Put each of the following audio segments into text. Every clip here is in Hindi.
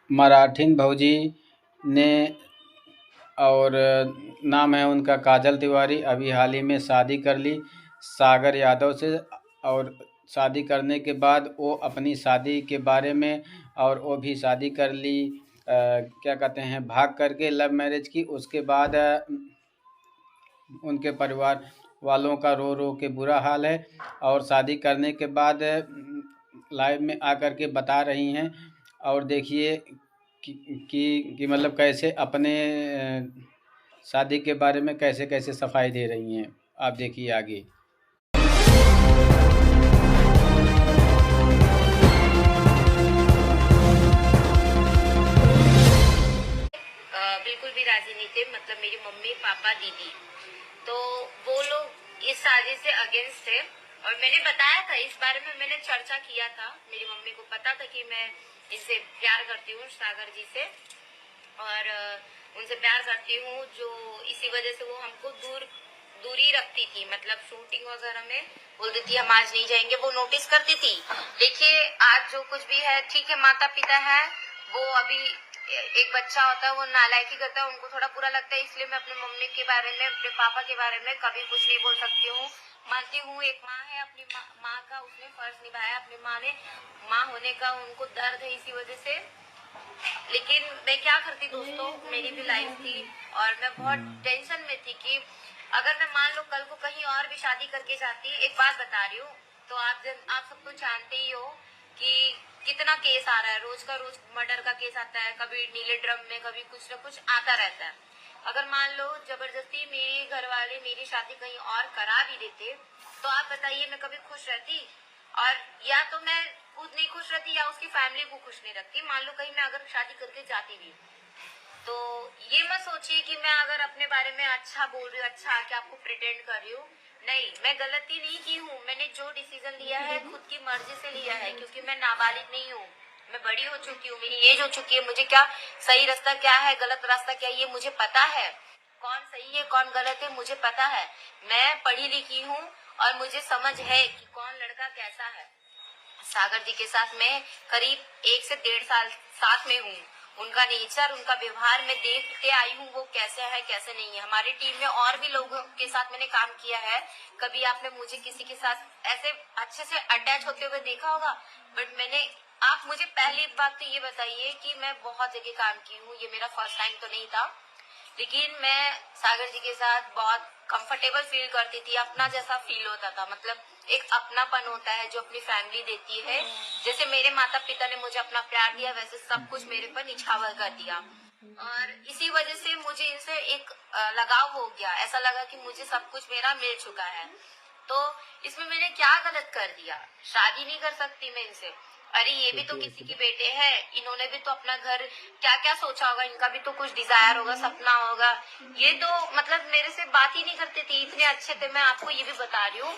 मराठीन भौजी ने और नाम है उनका काजल तिवारी, अभी हाल ही में शादी कर ली सागर यादव से। और शादी करने के बाद वो अपनी शादी के बारे में, और वो भी शादी कर ली क्या कहते हैं, भाग करके लव मैरिज की। उसके बाद उनके परिवार वालों का रो रो के बुरा हाल है। और शादी करने के बाद लाइव में आकर के बता रही हैं, और देखिए कि मतलब कैसे अपने शादी के बारे में कैसे कैसे सफाई दे रही हैं। आप देखिए आगे। बिल्कुल भी राजी नहीं थे, मतलब मेरी मम्मी पापा दीदी, तो वो लोग इस साजिश से अगेंस्ट थे। और मैंने बताया था इस बारे में, मैंने चर्चा किया था। मेरी मम्मी को पता था कि मैं इससे प्यार करती हूँ, सागर जी से, और उनसे प्यार करती हूँ, जो इसी वजह से वो हमको दूरी रखती थी। मतलब शूटिंग वगैरह में बोलती थी हम आज नहीं जाएंगे, वो नोटिस करती थी। देखिए आज जो कुछ भी है ठीक है, माता पिता है, वो अभी एक बच्चा होता है वो नालायकी करता है, उनको थोड़ा बुरा लगता है, इसलिए मैं अपनी मम्मी के बारे में, अपने पापा के बारे में कभी कुछ नहीं बोल सकती हूँ। मानती हूँ एक माँ है, अपनी माँ का उसने फर्ज निभाया, अपनी माँ ने माँ होने का उनको दर्द है इसी वजह से। लेकिन मैं क्या करती दोस्तों, मेरी भी लाइफ थी और मैं बहुत टेंशन में थी कि अगर मैं मान लो कल को कहीं और भी शादी करके जाती। एक बात बता रही हूँ, तो आप सब तो जानते ही हो कि कितना केस आ रहा है, रोज का रोज मर्डर का केस आता है, कभी नीले ड्रम में, कभी कुछ न कुछ आता रहता है। अगर मान लो जबरदस्ती मेरे घर वाले मेरी शादी कहीं और करा भी देते, तो आप बताइए मैं कभी खुश रहती? और या तो मैं खुद नहीं खुश रहती या उसकी फैमिली को खुश नहीं रखती। मान लो कहीं मैं अगर शादी करके जाती भी, तो ये मत सोचिए कि मैं अगर अपने बारे में अच्छा बोल रही हूँ, अच्छा आके आपको प्रिटेंड कर रही हूँ। नहीं, मैं गलती नहीं की हूँ। मैंने जो डिसीजन लिया है खुद की मर्जी से लिया है, क्योंकि मैं नाबालिग नहीं हूँ, मैं बड़ी हो चुकी हूँ, मेरी एज हो चुकी है। मुझे क्या सही रास्ता क्या है, गलत रास्ता क्या है, ये मुझे पता है। कौन सही है कौन गलत है मुझे पता है। मैं पढ़ी लिखी हूँ और मुझे समझ है कि कौन लड़का कैसा है। सागर जी के साथ मैं करीब 1 से 1.5 साल साथ में हूँ। उनका नेचर, उनका व्यवहार मैं देखते आई हूँ, वो कैसे है कैसे नहीं है। हमारी टीम में और भी लोगों के साथ मैंने काम किया है, कभी आपने मुझे किसी के साथ ऐसे अच्छे से अटैच होते हुए देखा होगा, बट मैंने, आप मुझे पहली बात तो ये बताइए कि मैं बहुत जगह काम की हूँ, ये मेरा फर्स्ट टाइम तो नहीं था। लेकिन मैं सागर जी के साथ बहुत कंफर्टेबल फील करती थी, अपना जैसा फील होता था। मतलब एक अपनापन होता है जो अपनी फैमिली देती है। जैसे मेरे माता पिता ने मुझे अपना प्यार दिया, वैसे सब कुछ मेरे पर निछावर कर दिया। और इसी वजह से मुझे इनसे एक लगाव हो गया, ऐसा लगा कि मुझे सब कुछ मेरा मिल चुका है। तो इसमें मैंने क्या गलत कर दिया? शादी नहीं कर सकती मैं इनसे? अरे ये भी तो किसी के बेटे हैं, इन्होंने भी तो अपना घर क्या क्या सोचा होगा, इनका भी तो कुछ डिजायर होगा, सपना होगा। ये तो मतलब मेरे से बात ही नहीं करते थे, इतने अच्छे थे। मैं आपको ये भी बता रही हूँ,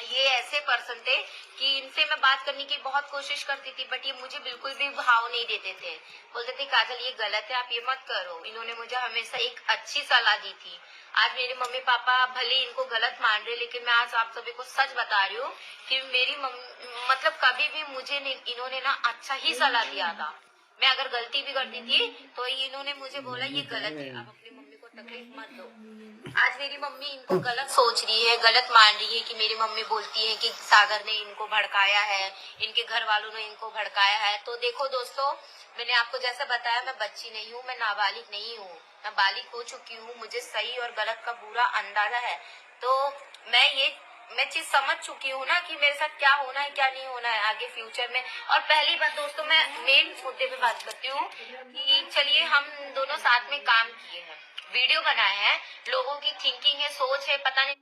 ये ऐसे पर्सन थे कि इनसे मैं बात करने की बहुत कोशिश करती थी, बट ये मुझे बिल्कुल भी भाव नहीं देते थे। बोलते थे काजल ये गलत है, आप ये मत करो। इन्होंने मुझे हमेशा एक अच्छी सलाह दी थी। आज मेरे मम्मी पापा भले इनको गलत मान रहे, लेकिन मैं आज आप सभी को सच बता रही हूँ कि मेरी मतलब कभी भी मुझे नहीं, इन्होंने ना अच्छा ही सलाह दिया था। मैं अगर गलती भी करती थी तो इन्होंने मुझे बोला ये गलत है, आप अपनी मम्मी को तकलीफ मत दो। आज मेरी मम्मी इनको गलत सोच रही है, गलत मान रही है कि मेरी मम्मी बोलती है कि सागर ने इनको भड़काया है, इनके घर वालों ने इनको भड़काया है। तो देखो दोस्तों, मैंने आपको जैसा बताया, मैं बच्ची नहीं हूँ, मैं नाबालिग नहीं हूँ, मैं बालिग हो चुकी हूँ। मुझे सही और गलत का पूरा अंदाजा है। तो मैं चीज समझ चुकी हूँ ना कि मेरे साथ क्या होना है क्या नहीं होना है आगे फ्यूचर में। और पहली बात दोस्तों, मैं मेन मुद्दे पे बात करती हूँ कि चलिए हम दोनों साथ में काम किए हैं, वीडियो बनाए हैं, लोगों की थिंकिंग है, सोच है, पता नहीं